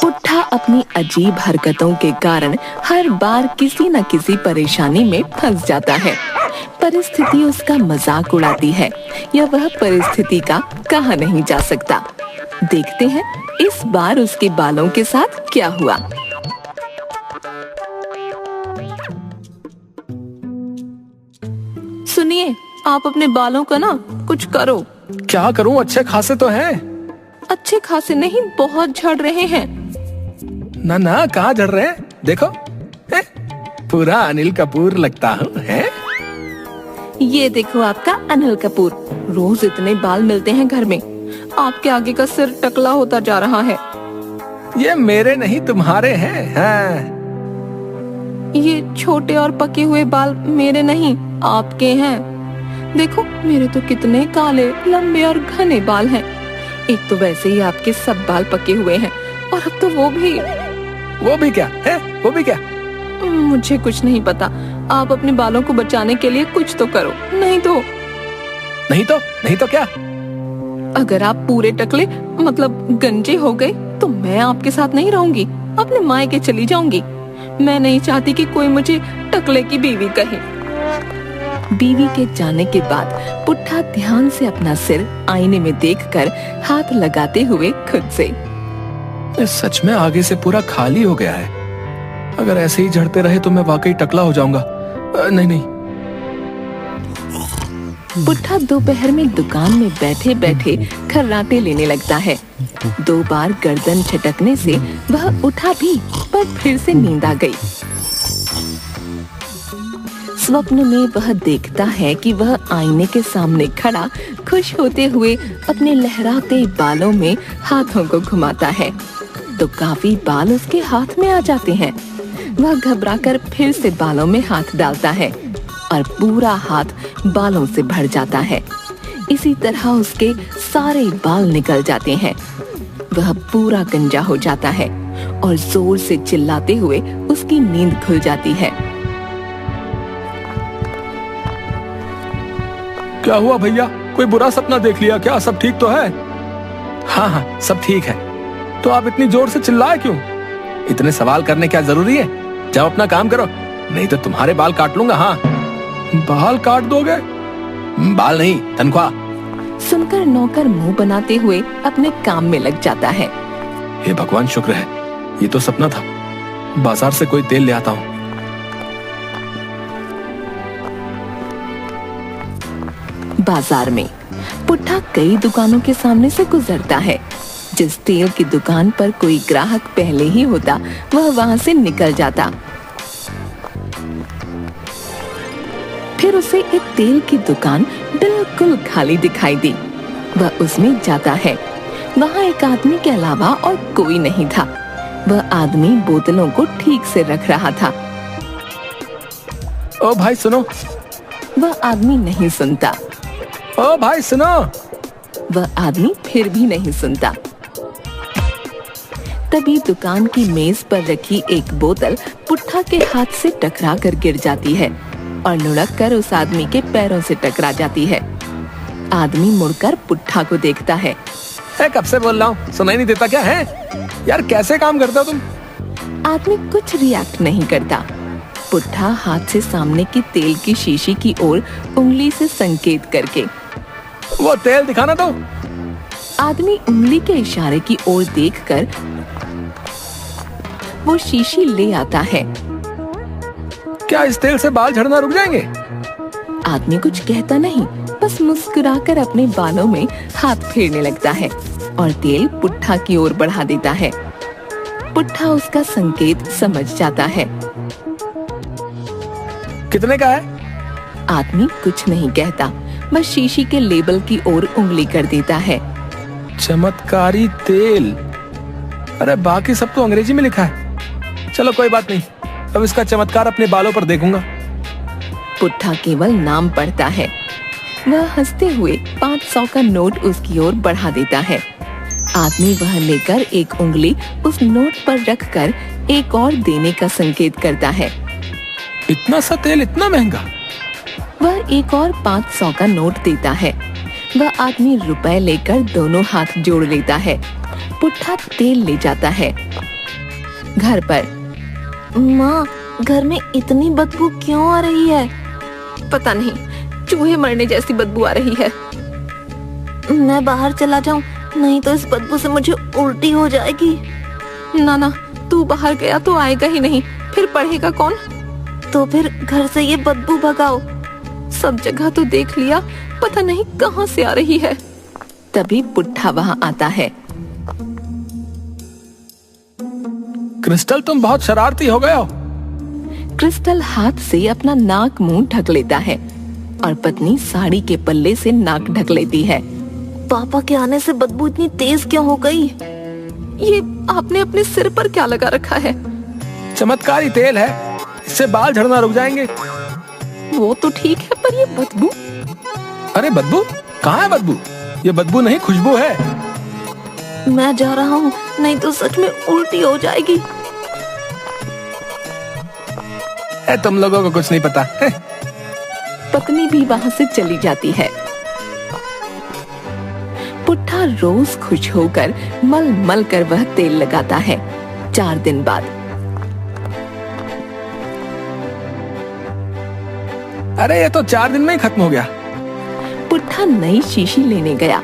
पुट्ठा अपनी अजीब हरकतों के कारण हर बार किसी न किसी परेशानी में फंस जाता है। परिस्थिति उसका मजाक उड़ाती है या वह परिस्थिति का कहा नहीं जा सकता। देखते हैं इस बार उसके बालों के साथ क्या हुआ। सुनिए, आप अपने बालों का ना कुछ करो। क्या करूं? अच्छे खासे तो हैं। अच्छे खासे नहीं, बहुत झड़ रहे हैं। ना ना, कहाँ झड़ रहे हैं? देखो, पूरा अनिल कपूर लगता हूँ। है ये देखो आपका अनिल कपूर। रोज इतने बाल मिलते हैं घर में, आपके आगे का सिर टकला होता जा रहा है। ये मेरे नहीं तुम्हारे हैं। हाँ। ये छोटे और पके हुए बाल मेरे नहीं, आपके हैं। देखो मेरे तो कितने काले लंबे और घने बाल हैं। एक तो वैसे ही आपके सब बाल पके हुए हैं और अब तो वो भी क्या है? वो भी क्या? मुझे कुछ नहीं पता। आप अपने बालों को बचाने के लिए कुछ तो करो, नहीं तो क्या? अगर आप पूरे टकले मतलब गंजे हो गए तो मैं आपके साथ नहीं रहूंगी, अपने मायके चली जाऊंगी। मैं नहीं चाहती कि कोई मुझे टकले की बीवी कहे। बीवी के जाने के बाद पुट्ठा ध्यान से अपना सिर आईने में देखकर हाथ लगाते हुए खुद से, सच में आगे से पूरा खाली हो गया है। अगर ऐसे ही झड़ते रहे तो मैं वाकई टकला हो जाऊंगा। नहीं। पुट्ठा दोपहर में दुकान में बैठे बैठे खर्राटे लेने लगता है। 2 बार गर्दन झटकने से वह उठा भी, पर फिर से नींद आ गई। स्वप्न में वह देखता है कि वह आईने के सामने खड़ा खुश होते हुए अपने लहराते बालों में हाथों को घुमाता है तो काफी बाल उसके हाथ में आ जाते हैं। वह घबराकर फिर से बालों में हाथ डालता है और पूरा हाथ बालों से भर जाता है। इसी तरह उसके सारे बाल निकल जाते हैं। वह पूरा गंजा हो जाता है और जोर से चिल्लाते हुए उसकी नींद खुल जाती है। क्या हुआ भैया? कोई बुरा सपना देख लिया क्या? सब ठीक तो है? हाँ, सब ठीक है। तो आप इतनी जोर से चिल्लाए क्यों? इतने सवाल करने क्या जरूरी है? जाओ अपना काम करो, नहीं तो तुम्हारे बाल काट लूंगा। हाँ। बाल काट दोगे? बाल नहीं, तनख्वाह। सुनकर नौकर मुंह बनाते हुए अपने काम में लग जाता है। हे भगवान, शुक्र है ये तो सपना था। बाजार से कोई तेल ले आता हूँ। बाजार में पुट्ठा कई दुकानों के सामने से गुजरता है। जिस तेल की दुकान पर कोई ग्राहक पहले ही होता वह वहां से निकल जाता। फिर उसे एक तेल की दुकान बिल्कुल खाली दिखाई दी। वह उसमें जाता है। वहां एक आदमी के अलावा और कोई नहीं था। वह आदमी बोतलों को ठीक से रख रहा था। ओ भाई सुनो। वह आदमी नहीं सुनता। ओ भाई सुनो। वह आदमी फिर भी नहीं सुनता। तभी दुकान की मेज पर रखी एक बोतल पुट्ठा के हाथ से टकरा कर गिर जाती है और लुढ़क कर उस आदमी के पैरों से टकरा जाती है। आदमी मुड़कर पुट्ठा को देखता है। कब से बोल रहा हूँ, सुनाई नहीं देता क्या है? यार कैसे काम करते हो तुम? आदमी कुछ रिएक्ट नहीं करता। पुट्ठा हाथ से सामने की तेल की शीशी की ओर उंगली से संकेत करके, वो तेल दिखाना दो। आदमी उंगली के इशारे की ओर देखकर वो शीशी ले आता है। क्या इस तेल से बाल झड़ना रुक जाएंगे? आदमी कुछ कहता नहीं, बस मुस्कुराकर अपने बालों में हाथ फेरने लगता है और तेल पुट्ठा की ओर बढ़ा देता है। पुट्ठा उसका संकेत समझ जाता है। कितने का है? आदमी कुछ नहीं कहता, बस शीशी के लेबल की ओर उंगली कर देता है। चमत्कारी तेल। अरे बाकी सब तो अंग्रेजी में लिखा है। चलो कोई बात नहीं, अब इसका चमत्कार अपने बालों पर देखूंगा। पुट्ठा केवल नाम पढ़ता है। वह हंसते हुए 500 का नोट उसकी ओर बढ़ा देता है। आदमी वह लेकर एक उंगली उस नोट पर रखकर एक और देने का संकेत करता है। इतना सा तेल, इतना महंगा? वह एक और 500 का नोट देता है। वह आदमी रुपए लेकर दोनों हाथ जोड़ लेता है पुट्ठा तेल ले जाता है। घर पर माँ, घर में इतनी बदबू क्यों आ रही है? पता नहीं, चूहे मरने जैसी बदबू आ रही है। मैं बाहर चला जाऊं, नहीं तो इस बदबू से मुझे उल्टी हो जाएगी। ना, तू बाहर गया तो आएगा ही नहीं, फिर पढ़ेगा कौन? तो फिर घर से ये बदबू भगाओ। सब जगह तो देख लिया, पता नहीं कहां से आ रही है। तभी पुट्ठा वहां आता है। क्रिस्टल, तुम बहुत शरारती हो गए हो। क्रिस्टल हाथ से अपना नाक मुंह ढक लेता है और पत्नी साड़ी के पल्ले से नाक ढक लेती है। पापा के आने से बदबू इतनी तेज क्यों हो गई? ये आपने अपने सिर पर क्या लगा रखा है? चमत्कारी तेल है, इससे बाल झड़ना रुक जाएंगे। वो तो ठीक है, पर ये बदबू? अरे बदबू? कहाँ है बदबू? ये बदबू नहीं, खुशबू है। मैं जा रहा हूँ, नहीं तो सच में उल्टी हो जाएगी। तुम लोगों को कुछ नहीं पता है। पत्नी भी वहाँ से चली जाती है। पुट्ठा रोज खुश होकर मल मल कर वह तेल लगाता है। 4 दिन बाद अरे ये तो 4 दिन में ही खत्म हो गया। पुट्ठा नई शीशी लेने गया।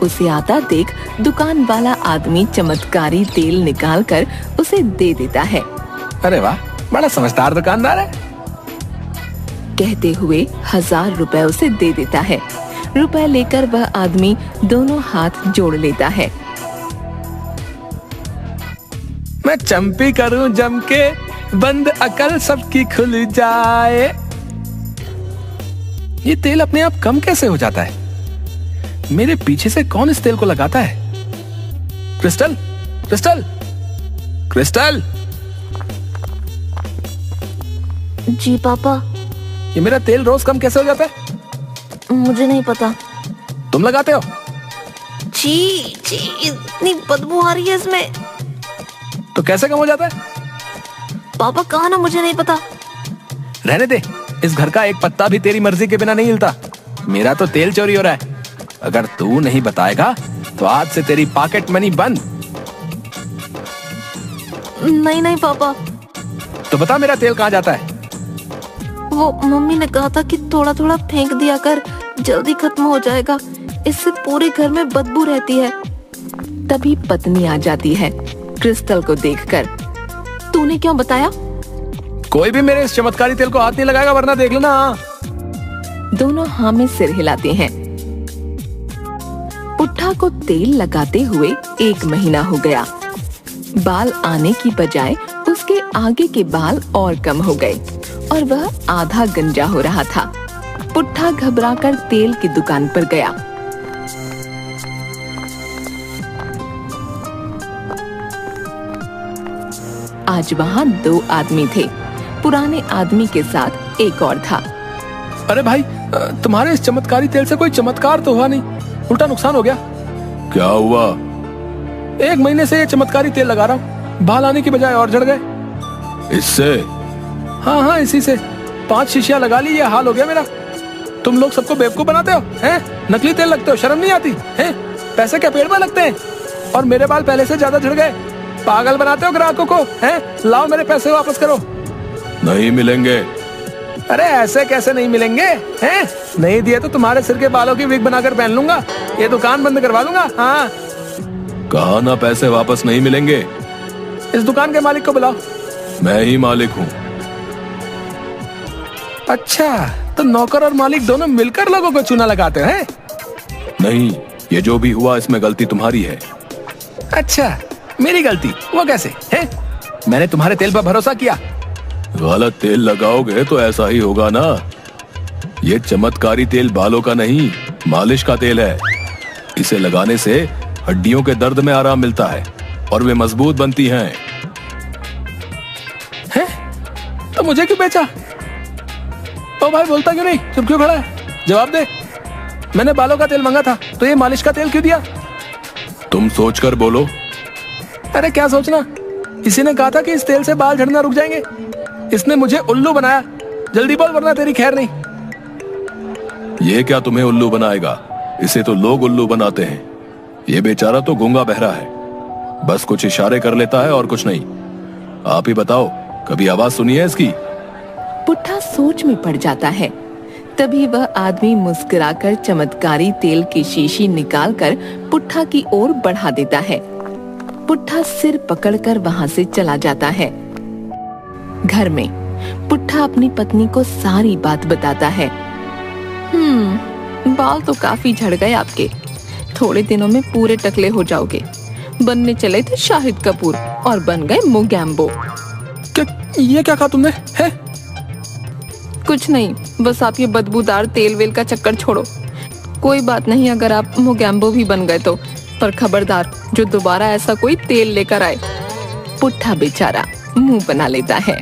उसे आता देख दुकान वाला आदमी चमत्कारी तेल निकालकर उसे दे देता है। अरे वाह, बड़ा समझदार दुकानदार है। कहते हुए 1000 रुपए उसे दे देता है। रुपए लेकर वह आदमी दोनों हाथ जोड़ लेता है। मैं चंपी करूं जम के, बंद अकल सबकी खुल जाए। ये तेल अपने आप कम कैसे हो जाता है? मेरे पीछे से कौन इस तेल को लगाता है? Crystal, crystal, crystal. जी पापा। ये मेरा तेल रोज कम कैसे हो जाता है? मुझे नहीं पता। तुम लगाते हो? जी, इतनी बदबू आ रही है इसमें। तो कैसे कम हो जाता है? पापा कहा ना, मुझे नहीं पता। रहने दे, इस घर का एक पत्ता भी तेरी मर्जी के बिना नहीं हिलता। मेरा तो तेल चोरी हो रहा है। अगर तू नहीं बताएगा तो आज से तेरी पॉकेट मनी बंद। नहीं पापा। तो बता, मेरा तेल कहाँ जाता है? वो मम्मी ने कहा था कि थोड़ा थोड़ा फेंक दिया कर, जल्दी खत्म हो जाएगा। इससे पूरे घर में बदबू रहती है। तभी पत्नी आ जाती है क्रिस्टल को देखकर। तूने क्यों बताया? कोई भी मेरे इस चमत्कारी तेल को हाथ नहीं लगाएगा, वरना देख लेना। दोनों हाँ में सिर हिलाते हैं। पुट्ठा को तेल लगाते हुए 1 महीना हो गया। बाल आने की बजाय उसके आगे के बाल और कम हो गए और वह आधा गंजा हो रहा था। पुट्ठा घबराकर तेल की दुकान पर गया। आज वहाँ 2 आदमी थे। पुराने आदमी के साथ एक और था। अरे भाई, तुम्हारे इस चमत्कारी तेल से कोई चमत्कार तो हुआ नहीं, उल्टा नुकसान हो गया। क्या हुआ? 1 महीने से ये चमत्कारी तेल लगा रहा हूँ, बाल आने की बजाय और झड़ गए। इससे? हाँ, इसी से। 5 शीशियां लगा ली, ये हाल हो गया मेरा। तुम लोग सबको बेवकूफ बनाते हो, हैं? नकली तेल लगते हो, शर्म नहीं आती हैं? पैसे क्या पेड़ में लगते हैं? और मेरे बाल पहले से ज्यादा झड़ गए। पागल बनाते हो ग्राहकों को, हैं? लाओ मेरे पैसे वापस करो। नहीं मिलेंगे। अरे ऐसे कैसे नहीं मिलेंगे, हैं? नहीं दिए तो तुम्हारे सिर के बालों की विग बनाकर पहन लूंगा, ये दुकान बंद करवा दूंगा। हाँ, कहा ना पैसे वापस नहीं मिलेंगे। इस दुकान के मालिक को बुलाओ। मैं ही मालिक हूँ। अच्छा, तो नौकर और मालिक दोनों मिलकर लोगों को चूना लगाते हैं? नहीं, ये जो भी हुआ इसमें गलती तुम्हारी है। अच्छा, मेरी गलती? वो कैसे है? मैंने तुम्हारे तेल पर भरोसा किया। गलत तेल लगाओगे तो ऐसा ही होगा ना। ये चमत्कारी तेल बालों का नहीं, मालिश का तेल है। इसे लगाने से हड्डियों के दर्द में आराम मिलता है और वे मजबूत बनती हैं। हैं? तो मुझे क्यों बेचा? ओ भाई, बोलता क्यों नहीं? चुप क्यों खड़ा है? जवाब दे। मैंने बालों का तेल मांगा था, तो ये मालिश का तेल क्यों दिया? तुम सोचकर बोलो। अरे क्या सोचना, किसी ने कहा था कि इस तेल से बाल झड़ना रुक जाएंगे। इसने मुझे उल्लू बनाया। जल्दी बोल, वरना तेरी खैर नहीं। ये क्या तुम्हें उल्लू बनाएगा? इसे तो लोग उल्लू बनाते हैं। ये बेचारा तो गूंगा बहरा है, बस कुछ इशारे कर लेता है और कुछ नहीं। आप ही बताओ, कभी आवाज सुनी है इसकी? पुट्ठा सोच में पड़ जाता है। तभी वह आदमी मुस्कुराकर चमत्कारी तेल की शीशी निकालकर पुट्ठा की ओर बढ़ा देता है। पुट्ठा सिर पकड़कर वहां से चला जाता है। घर में पुट्ठा अपनी पत्नी को सारी बात बताता है। बाल तो काफी झड़ गए आपके, थोड़े दिनों में पूरे टकले हो जाओगे। बनने चले थे शाहिद कपूर और बन गए मोगैम्बो। ये क्या कहा तुमने? है कुछ नहीं, बस आप ये बदबूदार तेल वेल का चक्कर छोड़ो। कोई बात नहीं अगर आप मोगैम्बो भी बन गए तो, पर खबरदार जो दोबारा ऐसा कोई तेल लेकर आए। पुट्ठा बेचारा मुंह बना लेता है।